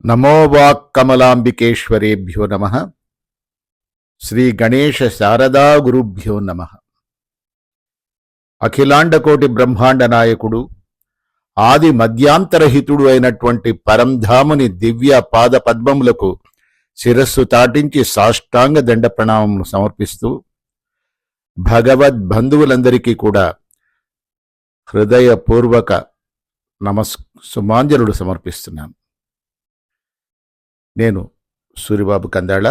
నమో వాక్కమలాంబికేశ్వరేభ్యో నమః. శ్రీ గణేశ శారదా గురుభ్యో నమః. అఖిలాండకోటి బ్రహ్మాండ నాయకుడు, ఆది మధ్యాంతరహితుడు అయినటువంటి పరంధాముని దివ్య పాద పద్మములకు శిరస్సు తాటించి సాష్టాంగ దండ ప్రణామములు సమర్పిస్తూ భగవద్బంధువులందరికీ కూడా హృదయపూర్వక సుమాంజలుడు సమర్పిస్తున్నాను. నేను సూరిబాబు కందాళ.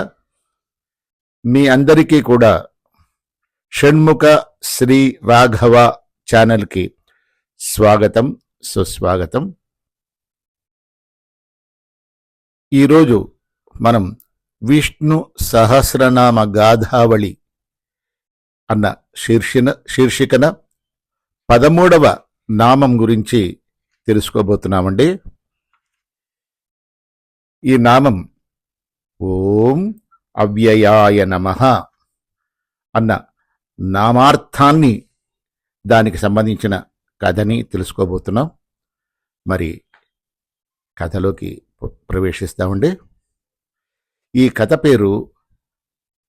మీ అందరికీ కూడా షణ్ముఖ శ్రీ రాఘవ ఛానల్కి స్వాగతం, సుస్వాగతం. ఈరోజు మనం విష్ణు సహస్రనామ గాథావళి అన్న శీర్షికన 13వ నామం గురించి తెలుసుకోబోతున్నామండి. ఈ నామం ఓం అవ్యయాయ నమః అన్న నామార్థాన్ని, దానికి సంబంధించిన కథని తెలుసుకోబోతున్నాం. మరి కథలోకి ప్రవేశిస్తామండి. ఈ కథ పేరు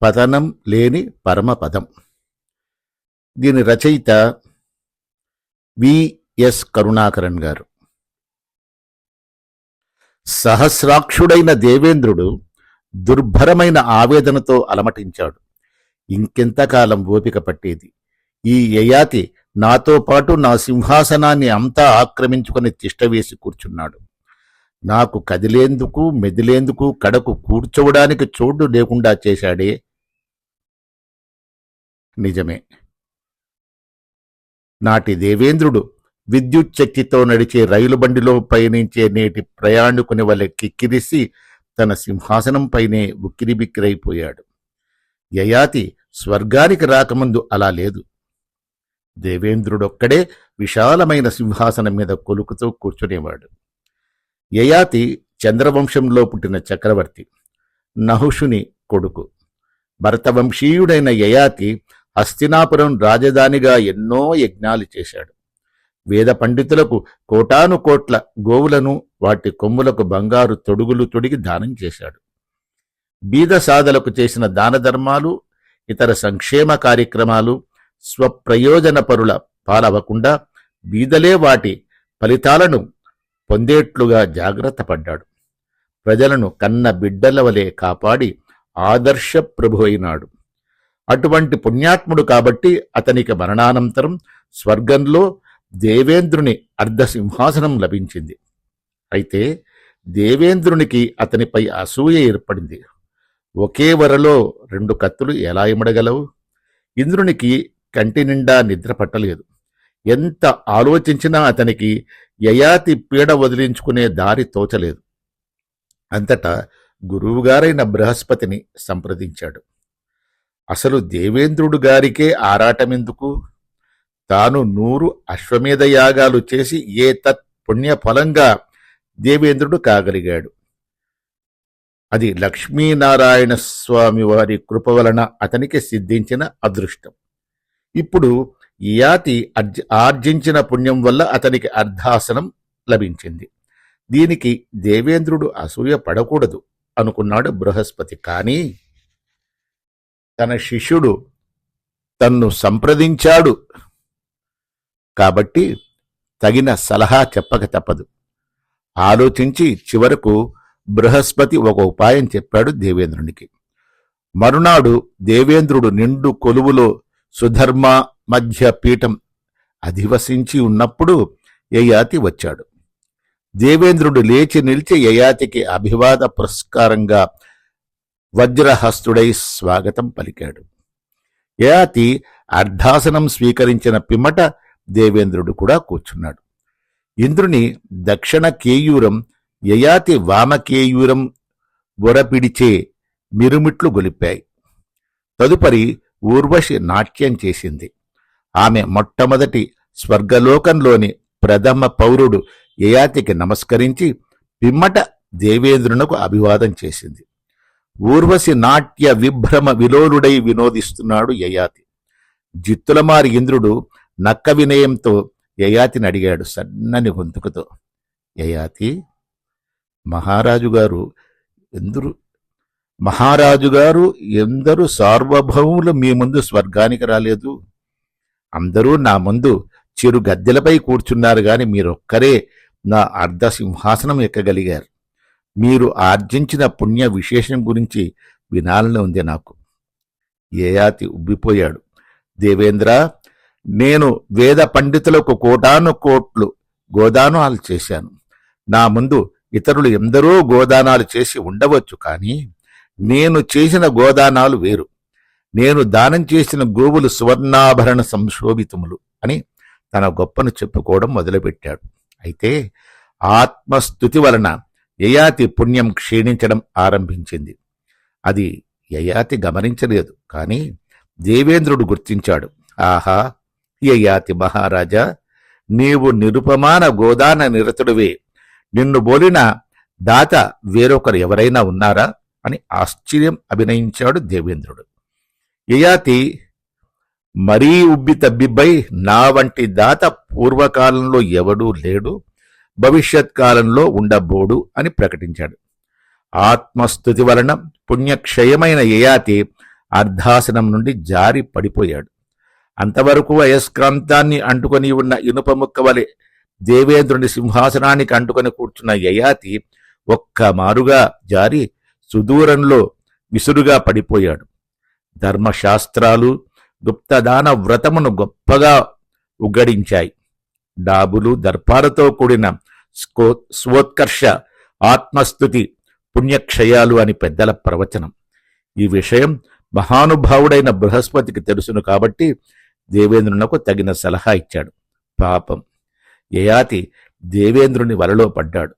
పతనం లేని పరమపదం. దీని రచయిత విఎస్ కరుణాకరన్ గారు. సహస్రాక్షుడైన దేవేంద్రుడు దుర్భరమైన ఆవేదనతో అలమటించాడు. ఇంకెంతకాలం ఓపిక పట్టేది? ఈ యయాతి నాతో పాటు నా సింహాసనాన్ని అంతా ఆక్రమించుకుని తిష్టవేసి కూర్చున్నాడు. నాకు కదిలేందుకు మెదిలేందుకు కడకు కూర్చోవడానికి చోటు లేకుండా చేశాడే. నిజమే, నాటి దేవేంద్రుడు విద్యుత్ శక్తితో నడిచే రైలు బండిలో పయనించే నేటి ప్రయాణికుని వలె కిక్కిరిసి తన సింహాసనంపైనే ఉక్కిరిబిక్కిరైపోయాడు. యయాతి స్వర్గానికి రాకముందు అలా లేదు. దేవేంద్రుడొక్కడే విశాలమైన సింహాసనం మీద కొలుకుతూ కూర్చునేవాడు. యయాతి చంద్రవంశంలో పుట్టిన చక్రవర్తి, నహుషుని కొడుకు. భరతవంశీయుడైన యయాతి హస్తినాపురం రాజధానిగా ఎన్నో యజ్ఞాలు చేశాడు. వేద పండితులకు కోటాను కోట్ల గోవులను, వాటి కొమ్ములకు బంగారు తొడుగులు తొడిగి దానం చేశాడు. బీద సాధలకు చేసిన దాన ధర్మాలు, ఇతర సంక్షేమ కార్యక్రమాలు స్వప్రయోజన పరుల పాలవకుండా బీదలే వాటి ఫలితాలను పొందేట్లుగా జాగ్రత్త పడ్డాడు. ప్రజలను కన్న బిడ్డల వలె కాపాడి ఆదర్శ ప్రభు అయినాడు. అటువంటి పుణ్యాత్ముడు కాబట్టి అతనికి మరణానంతరం స్వర్గంలో దేవేంద్రుని అర్ధసింహాసనం లభించింది. అయితే దేవేంద్రునికి అతనిపై అసూయ ఏర్పడింది. ఒకే వరలో 2 కత్తులు ఎలా ఇమడగలవు? ఇంద్రునికి కంటి నిండా నిద్ర పట్టలేదు. ఎంత ఆలోచించినా అతనికి యయాతి పీడ వదిలించుకునే దారి తోచలేదు. అంతటా గురువుగారైన బృహస్పతిని సంప్రదించాడు. అసలు దేవేంద్రుడు గారికే ఆరాటమెందుకు? తాను 100 అశ్వమేధ యాగాలు చేసి ఏ తత్ పుణ్యఫలంగా దేవేంద్రుడు కాగలిగాడు. అది లక్ష్మీనారాయణ స్వామి వారి కృప వలన అతనికి సిద్ధించిన అదృష్టం. ఇప్పుడు యయాతి ఆర్జించిన పుణ్యం వల్ల అతనికి అర్ధాసనం లభించింది. దీనికి దేవేంద్రుడు అసూయ పడకూడదు అనుకున్నాడు బృహస్పతి. కానీ తన శిష్యుడు తన్ను సంప్రదించాడు కాబట్టి తగిన సలహా చెప్పక తప్పదు. ఆలోచించి చివరకు బృహస్పతి ఒక ఉపాయం చెప్పాడు దేవేంద్రునికి. మరునాడు దేవేంద్రుడు నిండు కొలువులో సుధర్మ మధ్య పీఠం అధివసించి ఉన్నప్పుడు యయాతి వచ్చాడు. దేవేంద్రుడు లేచి నిలిచి యయాతికి అభివాద పురస్కారంగా వజ్రహస్తుడై స్వాగతం పలికాడు. యయాతి అర్ధాసనం స్వీకరించిన పిమ్మట దేవేంద్రుడు కూడా కూర్చున్నాడు. ఇంద్రుని దక్షిణ కేయూరం యయాతి వామకేయూరం బొరపిడిచే మిరుమిట్లు గొలిపాయి. తదుపరి ఊర్వశి నాట్యం చేసింది. ఆమె మొట్టమొదటి స్వర్గలోకంలోని ప్రథమ పౌరుడు యయాతికి నమస్కరించి పిమ్మట దేవేంద్రునకు అభివాదం చేసింది. ఊర్వశి నాట్య విభ్రమ విలోలుడై వినోదిస్తున్నాడు యయాతి. జిత్తులమారి ఇంద్రుడు నక్క వినయంతో యయాతిని అడిగాడు సన్నని గొంతుకుతో, యయాతి, మహారాజుగారు ఎందరు మహారాజుగారు ఎందరు సార్వభౌములు మీ ముందు స్వర్గానికి రాలేదు? అందరూ నా ముందు చిరు గద్దెలపై కూర్చున్నారు గాని మీరొక్కరే నా అర్ధ సింహాసనం ఎక్కగలిగారు. మీరు ఆర్జించిన పుణ్య విశేషం గురించి వినాలని ఉంది నాకు. యయాతి ఉబ్బిపోయాడు. దేవేంద్ర, నేను వేద పండితులకు కోటాను కోట్లు గోదానాలు చేశాను. నా ముందు ఇతరులు ఎందరో గోదానాలు చేసి ఉండవచ్చు, కానీ నేను చేసిన గోదానాలు వేరు. నేను దానం చేసిన గోవులు సువర్ణాభరణ సంశోభితములు అని తన గొప్పను చెప్పుకోవడం మొదలుపెట్టాడు. అయితే ఆత్మస్థుతి వలన యయాతి పుణ్యం క్షీణించడం ఆరంభించింది. అది యయాతి గమనించలేదు, కానీ దేవేంద్రుడు గుర్తించాడు. ఆహా, యయాతి మహారాజా, నీవు నిరుపమాన గోదాన నిరతుడివే. నిన్ను బోలిన దాత వేరొకరు ఎవరైనా ఉన్నారా అని ఆశ్చర్యం అభినయించాడు దేవేంద్రుడు. యయాతి మరీ ఉబ్బి తబ్బిబ్బై, నా వంటి దాత పూర్వకాలంలో ఎవడూ లేడు, భవిష్యత్ కాలంలో ఉండబోడు అని ప్రకటించాడు. ఆత్మస్థుతి వలన పుణ్యక్షయమైన యయాతి అర్ధాసనం నుండి జారి పడిపోయాడు. అంతవరకు అయస్కాంతాన్ని అంటుకొని ఉన్న ఇనుప ముక్క వలె దేవేంద్రుని సింహాసనానికి అంటుకొని కూర్చున్న యయాతి ఒక్క మారుగా జారి సుదూరంలో విసురుగా పడిపోయాడు. ధర్మశాస్త్రాలు గుప్తదాన వ్రతమును గొప్పగా ఉగ్గడించాయి. డాబులు దర్పాలతో కూడిన స్వోత్కర్ష, ఆత్మస్థుతి, పుణ్యక్షయాలు అని పెద్దల ప్రవచనం. ఈ విషయం మహానుభావుడైన బృహస్పతికి తెలుసును కాబట్టి దేవేంద్రునకు తగిన సలహా ఇచ్చాడు. పాపం, యయాతి దేవేంద్రుని వలలో పడ్డాడు.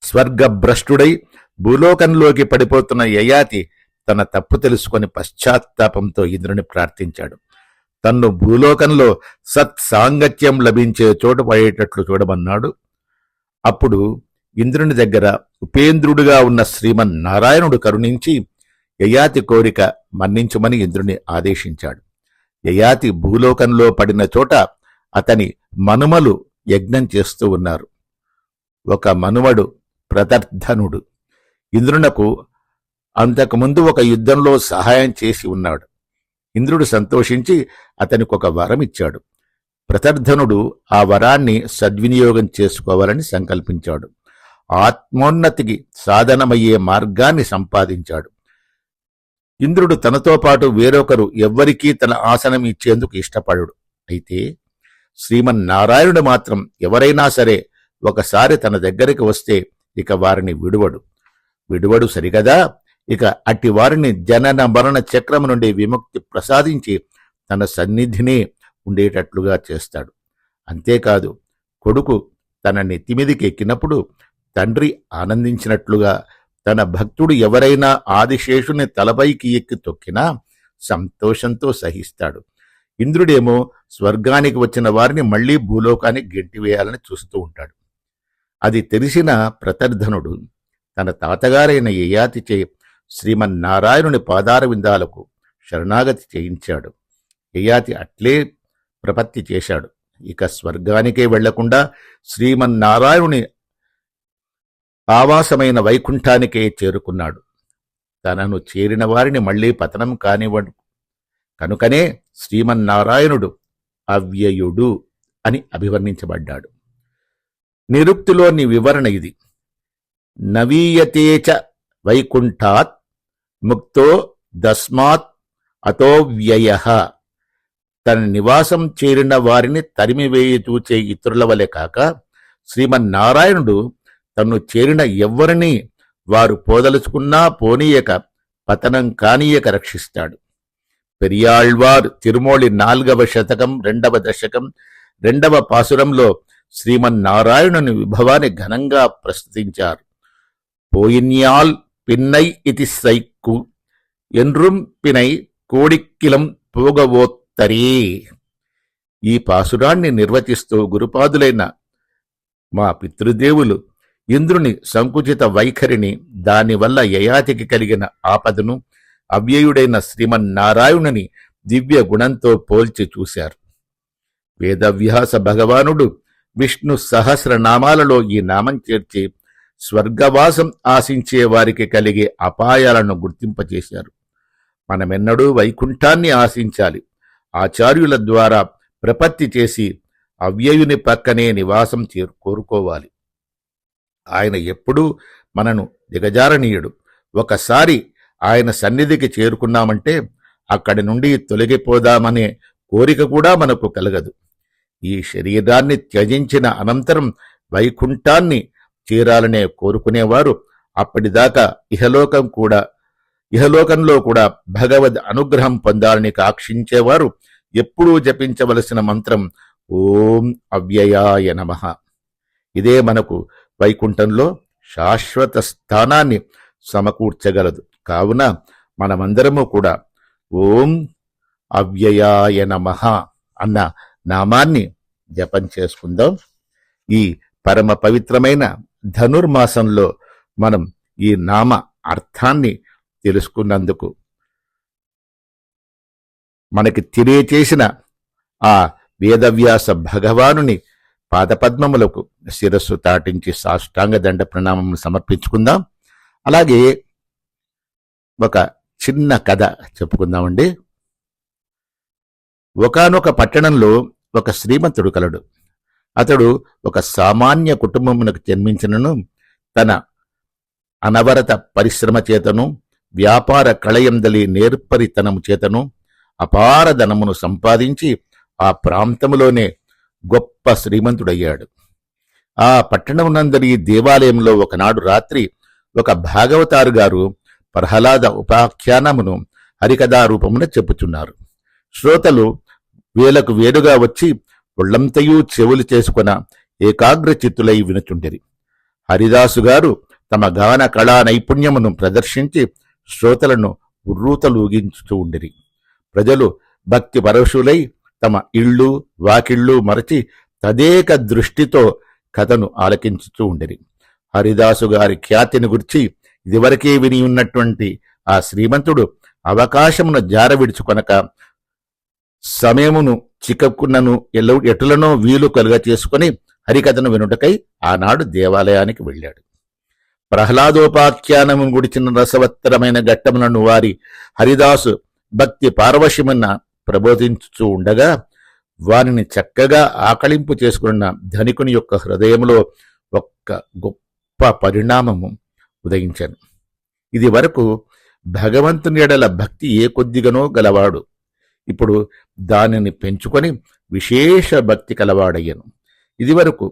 స్వర్గభ్రష్టుడై భూలోకంలోకి పడిపోతున్న యయాతి తన తప్పు తెలుసుకొని పశ్చాత్తాపంతో ఇంద్రుని ప్రార్థించాడు. తన్ను భూలోకంలో సత్సాంగత్యం లభించే చోటు పడేటట్లు చూడమన్నాడు. అప్పుడు ఇంద్రుని దగ్గర ఉపేంద్రుడుగా ఉన్న శ్రీమన్నారాయణుడు కరుణించి యయాతి కోరిక మన్నించుమని ఇంద్రుని ఆదేశించాడు. యయాతి భూలోకంలో పడిన చోట అతని మనుమలు యజ్ఞం చేస్తూ ఉన్నారు. ఒక మనుమడు ప్రతర్ధనుడు ఇంద్రునకు అంతకుముందు ఒక యుద్ధంలో సహాయం చేసి ఉన్నాడు. ఇంద్రుడు సంతోషించి అతనికి ఒక వరం ఇచ్చాడు. ప్రతర్ధనుడు ఆ వరాన్ని సద్వినియోగం చేసుకోవాలని సంకల్పించాడు. ఆత్మోన్నతికి సాధనమయ్యే మార్గాన్ని సంపాదించాడు. ఇంద్రుడు తనతో పాటు వేరొకరు ఎవ్వరికీ తన ఆసనం ఇచ్చేందుకు ఇష్టపడడు. అయితే శ్రీమన్నారాయణుడు మాత్రం ఎవరైనా సరే ఒకసారి తన దగ్గరికి వస్తే ఇక వారిని విడువడు సరిగదా. ఇక అట్టి వారిని జనన మరణ చక్రము నుండి విముక్తి ప్రసాదించి తన సన్నిధినే ఉండేటట్లుగా చేస్తాడు. అంతేకాదు, కొడుకు తన నెత్తిమీదికి ఎక్కినప్పుడు తండ్రి ఆనందించినట్లుగా తన భక్తుడు ఎవరైనా ఆదిశేషుని తలపైకి ఎక్కి తొక్కినా సంతోషంతో సహిస్తాడు. ఇంద్రుడేమో స్వర్గానికి వచ్చిన వారిని మళ్లీ భూలోకానికి గెంటివేయాలని చూస్తూ ఉంటాడు. అది తెలిసిన ప్రతర్ధనుడు తన తాతగారైన యయాతిచే శ్రీమన్నారాయణుని పాదార విందాలకు శరణాగతి చేయించాడు. యయాతి అట్లే ప్రపత్తి చేశాడు. ఇక స్వర్గానికే వెళ్లకుండా శ్రీమన్నారాయణుని ఆవాసమైన వైకుంఠానికే చేరుకున్నాడు. తనను చేరిన వారిని మళ్లీ పతనం కానివ్వడు. కనుకనే శ్రీమన్నారాయణుడు అవ్యయుడు అని అభివర్ణించబడ్డాడు. నిరుక్తిలోని వివరణ ఇది. నవీయతేచ వైకుంఠాత్ ముక్తో దస్మాత్ అతోవ్యయః. తన నివాసం చేరిన వారిని తరిమివేయి చూచే ఇతరుల వలె కాక శ్రీమన్నారాయణుడు తన్ను చేరిన ఎవ్వరినీ వారు పోదలుచుకున్నా పోనీయక పతనం కానీయక రక్షిస్తాడు. పెరియాళ్వార్ తిరుమోళి 4వ శతకం 2వ దశకం 2వ పాసురంలో శ్రీమన్నారాయణుని విభవాన్ని ఘనంగా ప్రస్తుతించారు. పోయిన్యాల్ పిన్నై ఇతి సైక్కు ఎన్రుం పినై కోడిక్కిలం పోగవోత్తరే. ఈ పాసురాన్ని నిర్వచిస్తూ గురుపాదులైన మా పితృదేవులు ఇంద్రుని సంకుచిత వైఖరిని, దానివల్ల యయాతికి కలిగిన ఆపదను అవ్యయుడైన శ్రీమన్నారాయణుని దివ్య గుణంతో పోల్చి చూశారు. వేదవ్యాస భగవానుడు విష్ణు సహస్రనామాలలో ఈ నామం చేర్చి స్వర్గవాసం ఆశించే వారికి కలిగే అపాయాలను గుర్తింపచేశారు. మనమెన్నడూ వైకుంఠాన్ని ఆశించాలి. ఆచార్యుల ద్వారా ప్రపత్తి చేసి అవ్యయుని పక్కనే నివాసం కోరుకోవాలి. ఆయన ఎప్పుడూ మనను దిగజారనీయుడు. ఒకసారి ఆయన సన్నిధికి చేరుకున్నామంటే అక్కడి నుండి తొలగిపోదామనే కోరిక కూడా మనకు కలగదు. ఈ శరీరాన్ని త్యజించిన అనంతరం వైకుంఠాన్ని చేరాలనే కోరుకునేవారు అప్పటిదాకా ఇహలోకంలో కూడా భగవద్ అనుగ్రహం పొందాలని కాక్షించేవారు ఎప్పుడూ జపించవలసిన మంత్రం ఓం అవ్యయాయ నమః. ఇదే మనకు వైకుంఠంలో శాశ్వత స్థానాన్ని సమకూర్చగలదు. కావున మనమందరము కూడా ఓం అవ్యయాయ నమః అన్న నామాన్ని జపం చేసుకుందాం. ఈ పరమ పవిత్రమైన ధనుర్మాసంలో మనం ఈ నామ అర్థాన్ని తెలుసుకున్నందుకు మనకి తెలియచేసిన ఆ వేదవ్యాస భగవానుని పాదపద్మములకు శిరస్సు తాటించి సాష్టాంగ దండ ప్రణామం సమర్పించుకుందాం. అలాగే ఒక చిన్న కథ చెప్పుకుందామండి. ఒకానొక పట్టణంలో ఒక శ్రీమంతుడు కలడు. అతడు ఒక సామాన్య కుటుంబమునకు జన్మించినను తన అనవరత పరిశ్రమ చేతను వ్యాపార కళయందలి నేర్పరితనము చేతను అపార ధనమును సంపాదించి ఆ ప్రాంతములోనే గొప్ప శ్రీమంతుడయ్యాడు. ఆ పట్టణమునందరి దేవాలయంలో ఒకనాడు రాత్రి ఒక భాగవతారు గారు ప్రహ్లాద ఉపాఖ్యానమును హరికథా రూపమున చెప్పుచున్నారు. శ్రోతలు వేలకు వేడుగా వచ్చి ఒళ్లంతయూ చెవులు చేసుకున్న ఏకాగ్ర చిత్తులై వినుచుండిరి. హరిదాసు గారు తమ గాన కళా నైపుణ్యమును ప్రదర్శించి శ్రోతలను ఉర్రూతలూగించుతూ ఉండిరి. ప్రజలు భక్తి పరవశులై తమ ఇళ్ళు వాకిళ్ళు మరచి తదేక దృష్టితో కథను ఆలకించుతూ ఉండిరి. హరిదాసు గారి ఖ్యాతిని గురించి ఇదివరకే విని ఉన్నటువంటి ఆ శ్రీమంతుడు అవకాశమును జారవిడుచుకొనక సమయమును చిక్కకున్నను ఎటులనో వీలు కలుగ చేసుకుని హరికథను వినుటకై ఆనాడు దేవాలయానికి వెళ్ళాడు. ప్రహ్లాదోపాఖ్యానము గుడిచిన రసవత్తరమైన ఘట్టములను వారి హరిదాసు భక్తి పారవశ్యమున్న ప్రబోధించుతూ ఉండగా వారిని చక్కగా ఆకళింపు చేసుకున్న ధనికుని యొక్క హృదయంలో ఒక్క గొప్ప పరిణామము ఉదయించాను. ఇది వరకు భగవంతుని ఎడల భక్తి ఏ కొద్దిగానో గలవాడు ఇప్పుడు దానిని పెంచుకొని విశేష భక్తి కలవాడయ్యను. ఇది వరకు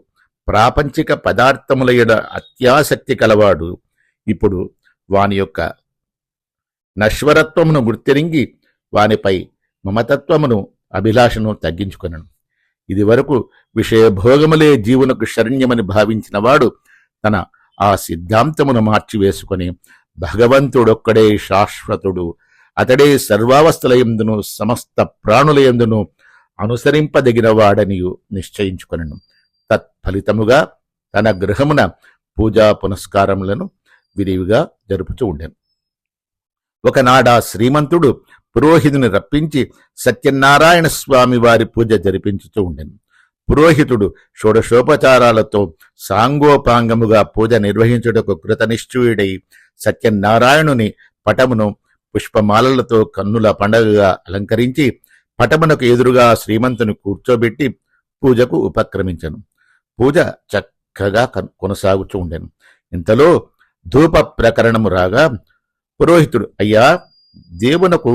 ప్రాపంచిక పదార్థముల ఎడ అత్యాసక్తి కలవాడు ఇప్పుడు వాని యొక్క నశ్వరత్వమును గుర్తిరింగి వానిపై మమతత్వమును అభిలాషను తగ్గించుకొనను. ఇది వరకు విషయభోగములే జీవునకు శరణ్యమని భావించిన వాడు తన ఆ సిద్ధాంతమును మార్చివేసుకొని భగవంతుడొక్కడే శాశ్వతుడు, అతడే సర్వావస్థలయందును సమస్త ప్రాణులయందును అనుసరింపదగిన వాడనియు నిశ్చయించుకొనెను. తత్ఫలితముగా తన గృహమున పూజా పునస్కారములను విరివిగా జరుపుతూ ఉండెను. ఒకనాడా శ్రీమంతుడు పురోహితుని రప్పించి సత్యనారాయణ స్వామి వారి పూజ జరిపించుతూ ఉండెను. పురోహితుడు షోడశోపచారాలతో సాంగోపాంగముగా పూజ నిర్వహించుటకు కృతనిశ్చయుడై సత్యనారాయణుని పటమును పుష్పమాలలతో కన్నుల పండగగా అలంకరించి పటమునకు ఎదురుగా శ్రీమంతుని కూర్చోబెట్టి పూజకు ఉపక్రమించెను. పూజ చక్కగా కొనసాగుతూ ఉండెను. ఇంతలో ధూప ప్రకరణము రాగా పురోహితుడు, అయ్యా, దేవునకు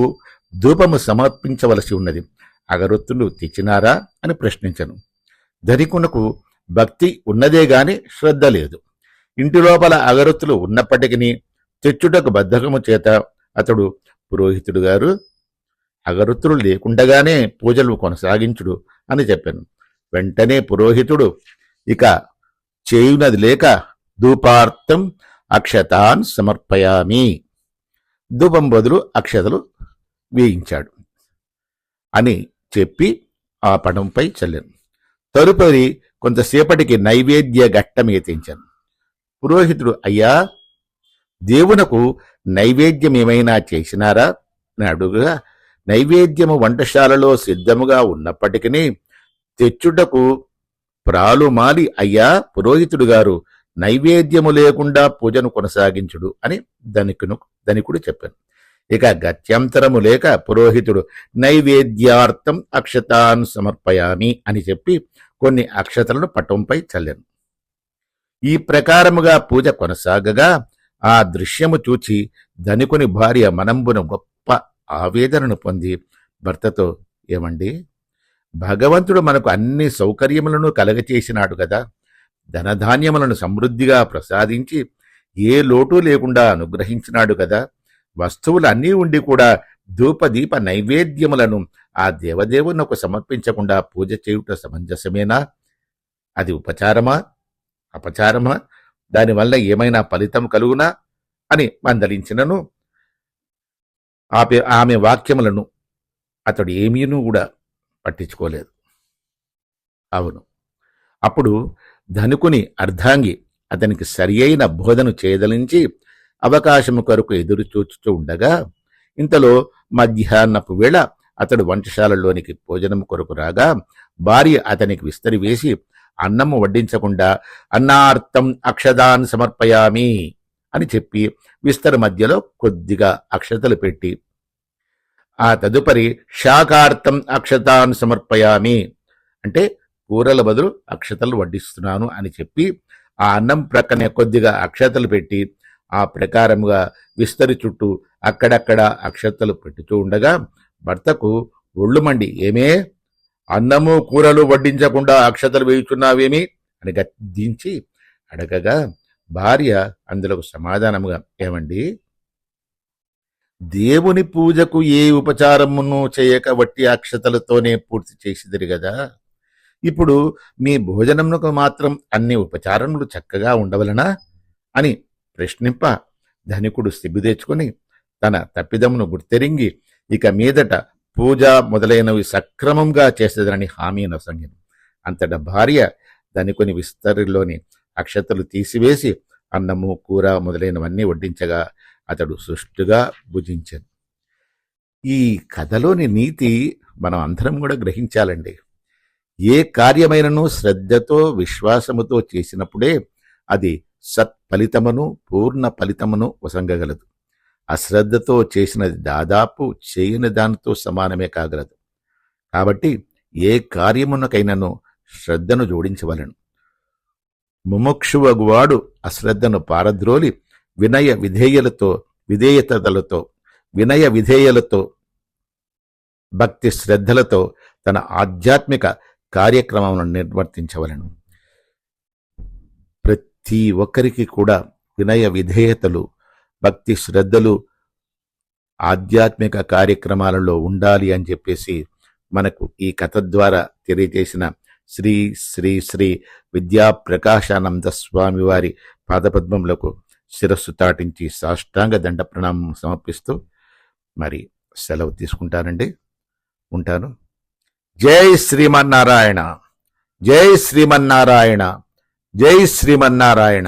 ధూపము సమర్పించవలసి ఉన్నది, అగరొత్తులు తెచ్చినారా అని ప్రశ్నించను. ధనికునకు భక్తి ఉన్నదే గాని శ్రద్ధ లేదు. ఇంటి లోపల అగరొత్తులు ఉన్నప్పటికీ తెచ్చుటకు బద్ధకము చేత అతడు, పురోహితుడు గారు, అగరొత్తులు లేకుండగానే పూజలు కొనసాగించుడు అని చెప్పాను. వెంటనే పురోహితుడు ఇక చేయునది లేక ధూపార్థం అక్షతాన్ సమర్పయామి, ధూపం బదులు అక్షతలు వేయించాడు అని చెప్పి ఆ పటంపై చల్లాను. తదుపరి కొంతసేపటికి నైవేద్య ఘట్టమేతించాను. పురోహితుడు, అయ్యా, దేవునకు నైవేద్యం ఏమైనా చేసినారా అని అడుగుగా, నైవేద్యము వంటశాలలో సిద్ధముగా ఉన్నప్పటికీ తెచ్చుటకు ప్రాలుమాలి, అయ్యా పురోహితుడు గారు, నైవేద్యము లేకుండా పూజను కొనసాగించుడు అని ధనికుడు చెప్పాను. ఇక గత్యంతరము లేక పురోహితుడు నైవేద్యార్థం అక్షతాన్ సమర్పయామి అని చెప్పి కొన్ని అక్షతలను పటంపై చల్లాను. ఈ ప్రకారముగా పూజ కొనసాగగా ఆ దృశ్యము చూచి ధనికుని భార్య మనంబున గొప్ప ఆవేదనను పొంది భర్తతో, ఏమండి, భగవంతుడు మనకు అన్ని సౌకర్యములను కలగచేసినాడు కదా, ధనధాన్యములను సమృద్ధిగా ప్రసాదించి ఏ లోటు లేకుండా అనుగ్రహించినాడు కదా, వస్తువులు అన్నీ ఉండి కూడా ధూపదీప నైవేద్యములను ఆ దేవదేవునకు సమర్పించకుండా పూజ చేయుట సమంజసమేనా? అది ఉపచారమా, అపచారమా? దానివల్ల ఏమైనా ఫలితం కలుగునా అని మందలించినను ఆమె వాక్యములను అతడు ఏమీనూ కూడా పట్టించుకోలేదు. అవును, అప్పుడు ధనుకుని అర్ధాంగి అతనికి సరి అయిన బోధను చేయదలించి అవకాశము కొరకు ఎదురు చూచుతూ ఉండగా ఇంతలో మధ్యాహ్నపు వేళ అతడు వంటశాలలోనికి భోజనం కొరకు రాగా భార్య అతనికి విస్తరి వేసి అన్నము వడ్డించకుండా అన్నార్థం అక్షదాన్ సమర్పయామి అని చెప్పి విస్తర మధ్యలో కొద్దిగా అక్షతలు పెట్టి ఆ తదుపరి శాకార్థం అక్షతాన్ సమర్పయామి అంటే కూరల బదులు అక్షతలు వడ్డిస్తున్నాను అని చెప్పి ఆ అన్నం ప్రక్కనే కొద్దిగా అక్షతలు పెట్టి ఆ ప్రకారముగా విస్తరి చుట్టూ అక్కడక్కడ అక్షతలు పెట్టుతూ ఉండగా భర్తకు ఒళ్ళు మండి, ఏమే, అన్నము కూరలు వడ్డించకుండా అక్షతలు వేయుచున్నావేమి అని గద్దించి అడగగా భార్య అందులో సమాధానముగా, ఏమండి, దేవుని పూజకు ఏ ఉపచారమును చేయక వట్టి అక్షతలతోనే పూర్తి చేసిదిరి గదా, ఇప్పుడు మీ భోజనమునకు మాత్రం అన్ని ఉపచారములు చక్కగా ఉండవలనా అని ప్రశ్నింప ధనికుడు సిగ్గు తెచ్చుకుని తన తప్పిదమును గుర్తెరింగి ఇక మీదట పూజ మొదలైనవి సక్రమంగా చేసేదనని హామీ నొసంగిను. అంతటా భార్య ధనికుని విస్తరిలోని అక్షతలు తీసివేసి అన్నము కూర మొదలైనవన్నీ వడ్డించగా అతడు సుష్టుగా భుజించాడు. ఈ కథలోని నీతి మనం అందరం కూడా గ్రహించాలండి. ఏ కార్యమైనను శ్రద్ధతో విశ్వాసముతో చేసినప్పుడే అది సత్ఫలితమును పూర్ణ ఫలితమును వసంగగలదు. అశ్రద్ధతో చేసినది దాదాపు చేయని దానితో సమానమే కాగలదు. కాబట్టి ఏ కార్యమునకైనను శ్రద్ధను జోడించవలను. ముముక్షువగువాడు అశ్రద్ధను పారద్రోలి వినయ విధేయలతో భక్తి శ్రద్ధలతో తన ఆధ్యాత్మిక కార్యక్రమములను నిర్వర్తించవలను. ప్రతి ఒక్కరికి కూడా వినయ విధేయతలు, భక్తి శ్రద్ధలు ఆధ్యాత్మిక కార్యక్రమాలలో ఉండాలి అని చెప్పేసి మనకు ఈ కథ ద్వారా తెలియజేసిన శ్రీ శ్రీ శ్రీ విద్యాప్రకాశానంద స్వామి వారి పాదపద్మములకు శిరస్సు తాటించి సాష్టాంగ దండ ప్రణామం సమర్పిస్తూ మరి సెలవు తీసుకుంటానండి. ఉంటాను. జై శ్రీమన్నారాయణ, జై శ్రీమన్నారాయణ, జై శ్రీమన్నారాయణ.